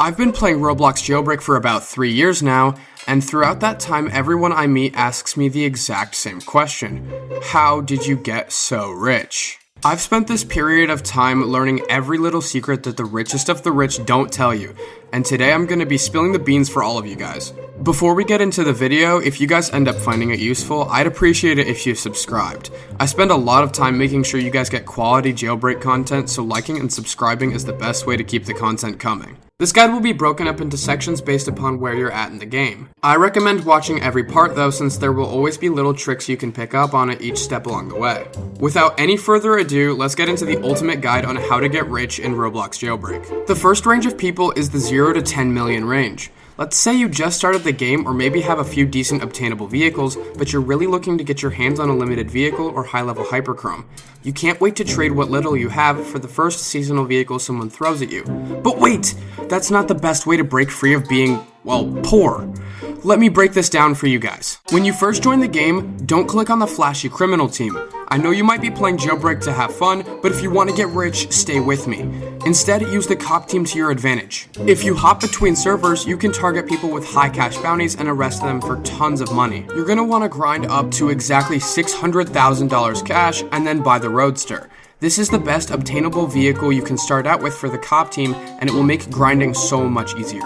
I've been playing Roblox Jailbreak for about 3 years now, and throughout that time, everyone I meet asks me the exact same question. How did you get so rich? I've spent this period of time learning every little secret that the richest of the rich don't tell you, and today I'm going to be spilling the beans for all of you guys. Before we get into the video, if you guys end up finding it useful, I'd appreciate it if you subscribed. I spend a lot of time making sure you guys get quality jailbreak content, so liking and subscribing is the best way to keep the content coming. This guide will be broken up into sections based upon where you're at in the game. I recommend watching every part though, since there will always be little tricks you can pick up on at each step along the way. Without any further ado, let's get into the ultimate guide on how to get rich in Roblox Jailbreak. The first range of people is the 0 to 10 million range. Let's say you just started the game or maybe have a few decent obtainable vehicles, but you're really looking to get your hands on a limited vehicle or high-level hyperchrome. You can't wait to trade what little you have for the first seasonal vehicle someone throws at you. But wait! That's not the best way to break free of being, well, poor. Let me break this down for you guys. When you first join the game, don't click on the flashy criminal team. I know you might be playing Jailbreak to have fun, but if you want to get rich, stay with me. Instead, use the cop team to your advantage. If you hop between servers, you can target people with high cash bounties and arrest them for tons of money. You're going to want to grind up to exactly $600,000 cash and then buy the Roadster. This is the best obtainable vehicle you can start out with for the cop team, and it will make grinding so much easier.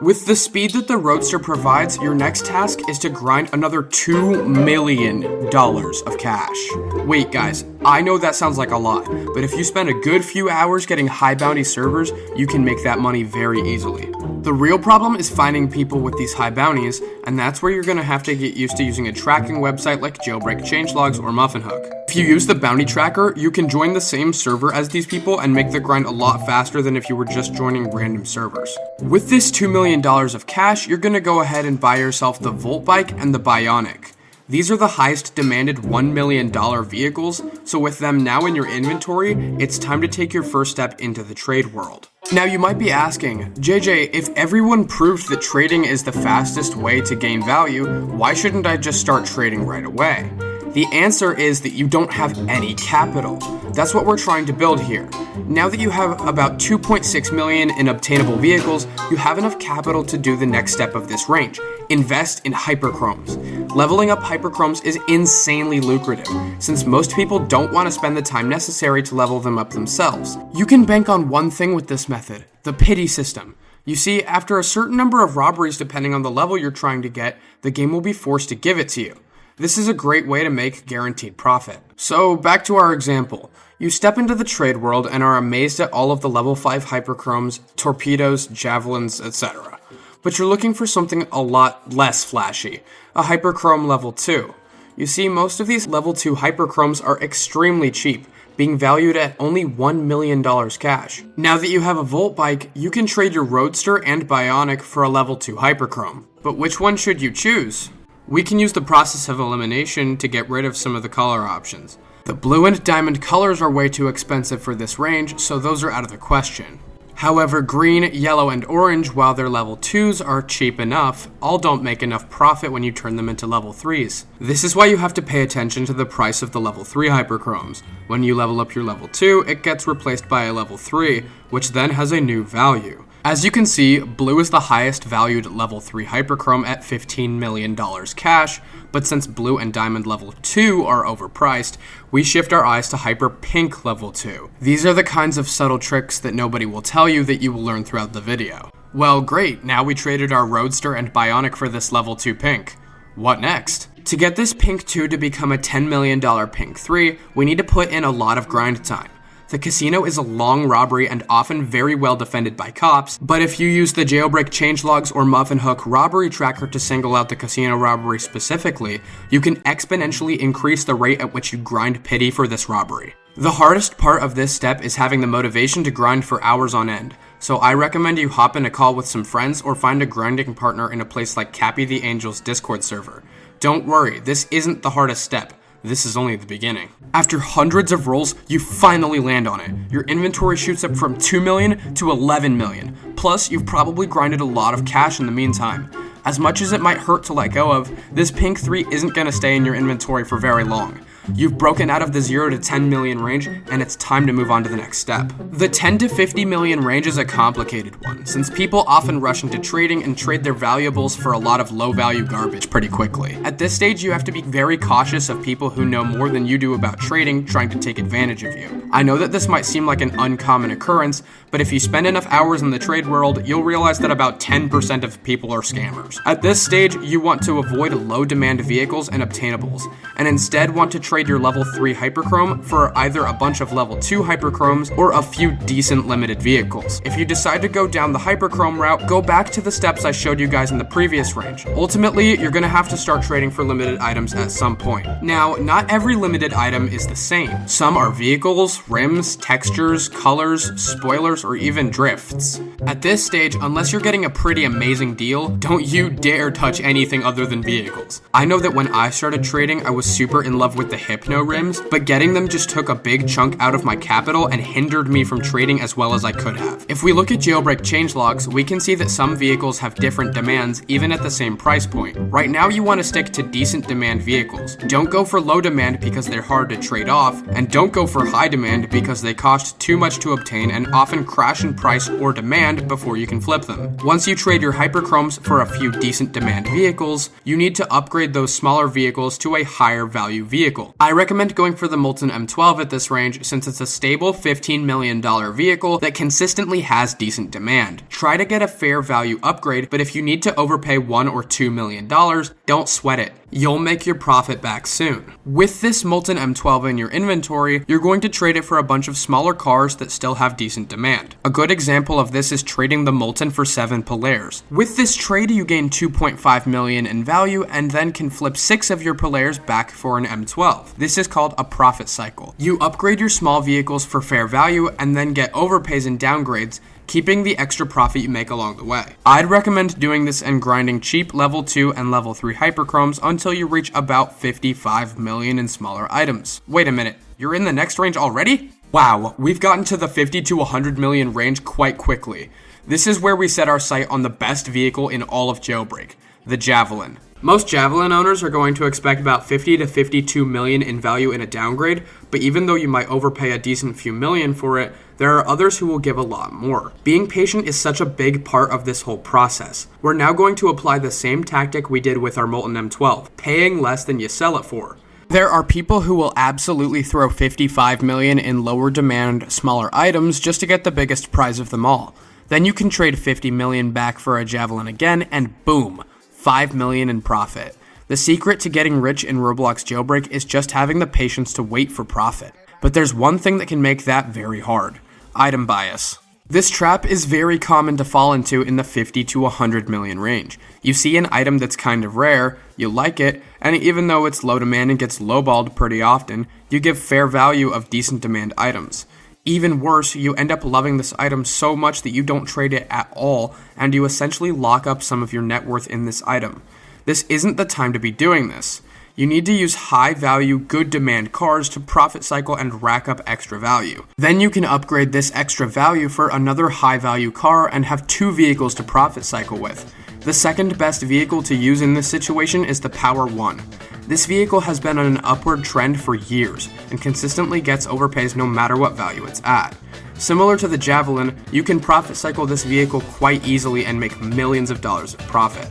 With the speed that the Roadster provides, your next task is to grind another $2 million of cash. Wait guys, I know that sounds like a lot, but if you spend a good few hours getting high bounty servers, you can make that money very easily. The real problem is finding people with these high bounties, and that's where you're going to have to get used to using a tracking website like Jailbreak Changelogs or Muffin Hook. If you use the bounty tracker, you can join the same server as these people and make the grind a lot faster than if you were just joining random servers. With this $2 million of cash, you're going to go ahead and buy yourself the Volt Bike and the Bionic. These are the highest demanded $1 million vehicles, so with them now in your inventory, it's time to take your first step into the trade world. Now you might be asking, JJ, if everyone proved that trading is the fastest way to gain value, why shouldn't I just start trading right away? The answer is that you don't have any capital. That's what we're trying to build here. Now that you have about 2.6 million in obtainable vehicles, you have enough capital to do the next step of this range. Invest in hyperchromes. Leveling up hyperchromes is insanely lucrative, since most people don't want to spend the time necessary to level them up themselves. You can bank on one thing with this method, the pity system. You see, after a certain number of robberies depending on the level you're trying to get, the game will be forced to give it to you. This is a great way to make guaranteed profit. So back to our example. You step into the trade world and are amazed at all of the level 5 hyperchromes, torpedoes, javelins, etc. But you're looking for something a lot less flashy, a hyperchrome level 2. You see, most of these level 2 hyperchromes are extremely cheap, being valued at only $1 million cash. Now that you have a Volt Bike, you can trade your Roadster and Bionic for a level 2 hyperchrome. But which one should you choose? We can use the process of elimination to get rid of some of the color options. The blue and diamond colors are way too expensive for this range, so those are out of the question. However, green, yellow, and orange, while they're level 2s, are cheap enough, all don't make enough profit when you turn them into level 3s. This is why you have to pay attention to the price of the level 3 hyperchromes. When you level up your level 2, it gets replaced by a level 3, which then has a new value. As you can see, blue is the highest valued level 3 hyperchrome at $15 million cash, but since blue and diamond level 2 are overpriced, we shift our eyes to hyper pink level 2. These are the kinds of subtle tricks that nobody will tell you that you will learn throughout the video. Well, great, now we traded our Roadster and Bionic for this level 2 pink. What next? To get this pink 2 to become a $10 million pink 3, we need to put in a lot of grind time. The casino is a long robbery and often very well defended by cops, but if you use the Jailbreak Changelogs or Muffin Hook robbery tracker to single out the casino robbery specifically, you can exponentially increase the rate at which you grind pity for this robbery. The hardest part of this step is having the motivation to grind for hours on end, so I recommend you hop in a call with some friends or find a grinding partner in a place like Cappy the Angel's Discord server. Don't worry, this isn't the hardest step. This is only the beginning. After hundreds of rolls, you finally land on it. Your inventory shoots up from 2 million to 11 million. Plus, you've probably grinded a lot of cash in the meantime. As much as it might hurt to let go of, this pink 3 isn't going to stay in your inventory for very long. You've broken out of the 0 to 10 million range, and it's time to move on to the next step. The 10 to 50 million range is a complicated one, since people often rush into trading and trade their valuables for a lot of low-value garbage pretty quickly. At this stage, you have to be very cautious of people who know more than you do about trading trying to take advantage of you. I know that this might seem like an uncommon occurrence, but if you spend enough hours in the trade world, you'll realize that about 10% of people are scammers. At this stage, you want to avoid low-demand vehicles and obtainables, and instead want to trade your level 3 hyperchrome for either a bunch of level 2 hyperchromes or a few decent limited vehicles. If you decide to go down the hyperchrome route, go back to the steps I showed you guys in the previous range. Ultimately, you're gonna have to start trading for limited items at some point. Now, not every limited item is the same. Some are vehicles, rims, textures, colors, spoilers, or even drifts. At this stage, unless you're getting a pretty amazing deal, don't you dare touch anything other than vehicles. I know that when I started trading, I was super in love with the Hypno rims, but getting them just took a big chunk out of my capital and hindered me from trading as well as I could have. If we look at Jailbreak Changelogs, we can see that some vehicles have different demands even at the same price point. Right now you want to stick to decent demand vehicles. Don't go for low demand because they're hard to trade off, and don't go for high demand because they cost too much to obtain and often crash in price or demand before you can flip them. Once you trade your hyperchromes for a few decent demand vehicles, you need to upgrade those smaller vehicles to a higher value vehicle. I recommend going for the Molten M12 at this range since it's a stable $15 million vehicle that consistently has decent demand. Try to get a fair value upgrade, but if you need to overpay $1 or $2 million, don't sweat it. You'll make your profit back soon. With this Molten M12 in your inventory, you're going to trade it for a bunch of smaller cars that still have decent demand. A good example of this is trading the Molten for 7 Polaires. With this trade, you gain 2.5 million in value and then can flip 6 of your Polaires back for an M12. This is called a profit cycle. You upgrade your small vehicles for fair value and then get overpays and downgrades, keeping the extra profit you make along the way. I'd recommend doing this and grinding cheap level 2 and level 3 hyperchromes until you reach about 55 million in smaller items. Wait a minute, you're in the next range already? Wow, we've gotten to the 50 to 100 million range quite quickly. This is where we set our sight on the best vehicle in all of Jailbreak, the Javelin. Most Javelin owners are going to expect about 50 to 52 million in value in a downgrade, but even though you might overpay a decent few million for it, there are others who will give a lot more. Being patient is such a big part of this whole process. We're now going to apply the same tactic we did with our Molten M12, paying less than you sell it for. There are people who will absolutely throw 55 million in lower demand, smaller items just to get the biggest prize of them all. Then you can trade 50 million back for a Javelin again, and boom, 5 million in profit. The secret to getting rich in Roblox Jailbreak is just having the patience to wait for profit. But there's one thing that can make that very hard: item bias. This trap is very common to fall into in the 50 to 100 million range. You see an item that's kind of rare, you like it, and even though it's low demand and gets lowballed pretty often, you give fair value of decent demand items. Even worse, you end up loving this item so much that you don't trade it at all, and you essentially lock up some of your net worth in this item. This isn't the time to be doing this. You need to use high value, good demand cars to profit cycle and rack up extra value. Then you can upgrade this extra value for another high value car and have 2 vehicles to profit cycle with. The second best vehicle to use in this situation is the Power 1. This vehicle has been on an upward trend for years and consistently gets overpays no matter what value it's at. Similar to the Javelin, you can profit cycle this vehicle quite easily and make millions of dollars of profit.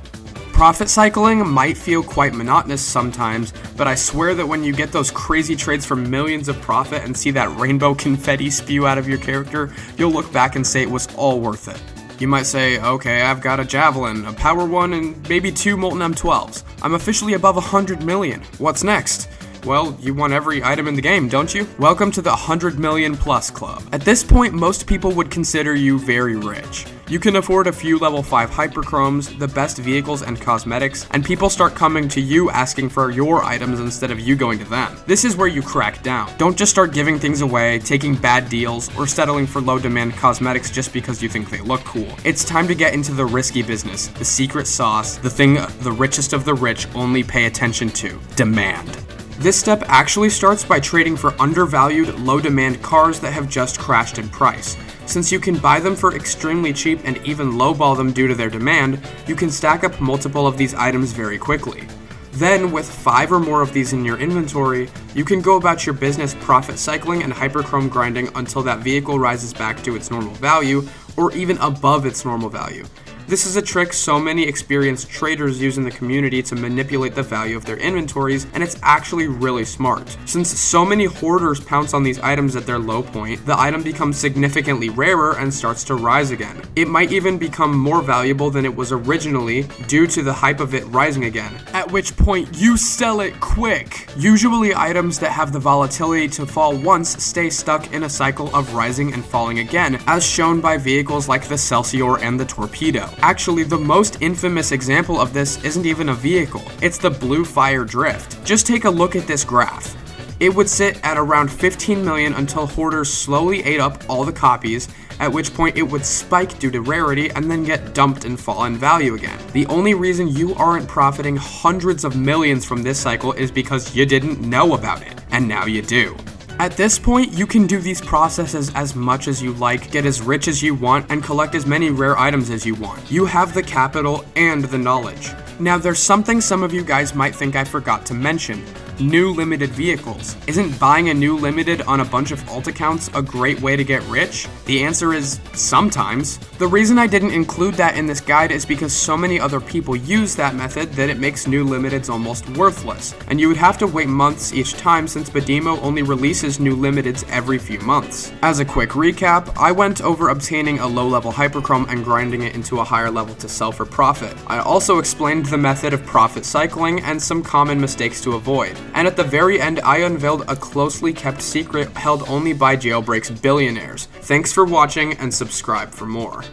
Profit cycling might feel quite monotonous sometimes, but I swear that when you get those crazy trades for millions of profit and see that rainbow confetti spew out of your character, you'll look back and say it was all worth it. You might say, okay, I've got a Javelin, a Power 1, and maybe 2 Molten M12s. I'm officially above 100 million. What's next? Well, you want every item in the game, don't you? Welcome to the 100 million plus club. At this point, most people would consider you very rich. You can afford a few level 5 hyperchromes, the best vehicles and cosmetics, and people start coming to you asking for your items instead of you going to them. This is where you crack down. Don't just start giving things away, taking bad deals, or settling for low demand cosmetics just because you think they look cool. It's time to get into the risky business, the secret sauce, the thing the richest of the rich only pay attention to: demand. This step actually starts by trading for undervalued, low-demand cars that have just crashed in price. Since you can buy them for extremely cheap and even lowball them due to their demand, you can stack up multiple of these items very quickly. Then, with 5 or more of these in your inventory, you can go about your business profit cycling and hyperchrome grinding until that vehicle rises back to its normal value, or even above its normal value. This is a trick so many experienced traders use in the community to manipulate the value of their inventories, and it's actually really smart. Since so many hoarders pounce on these items at their low point, the item becomes significantly rarer and starts to rise again. It might even become more valuable than it was originally due to the hype of it rising again, at which point you sell it quick. Usually items that have the volatility to fall once stay stuck in a cycle of rising and falling again, as shown by vehicles like the Celsior and the Torpedo. Actually, the most infamous example of this isn't even a vehicle, it's the Blue Fire Drift. Just take a look at this graph. It would sit at around 15 million until hoarders slowly ate up all the copies, at which point it would spike due to rarity and then get dumped and fall in value again. The only reason you aren't profiting hundreds of millions from this cycle is because you didn't know about it, and now you do. At this point, you can do these processes as much as you like, get as rich as you want, and collect as many rare items as you want. You have the capital and the knowledge. Now, there's something some of you guys might think I forgot to mention. New limited vehicles. Isn't buying a new limited on a bunch of alt accounts a great way to get rich? The answer is sometimes. The reason I didn't include that in this guide is because so many other people use that method that it makes new limiteds almost worthless, and you would have to wait months each time since Badimo only releases new limiteds every few months. As a quick recap, I went over obtaining a low-level hyperchrome and grinding it into a higher level to sell for profit. I also explained the method of profit cycling and some common mistakes to avoid. And at the very end, I unveiled a closely kept secret held only by Jailbreak's billionaires. Thanks for watching and subscribe for more.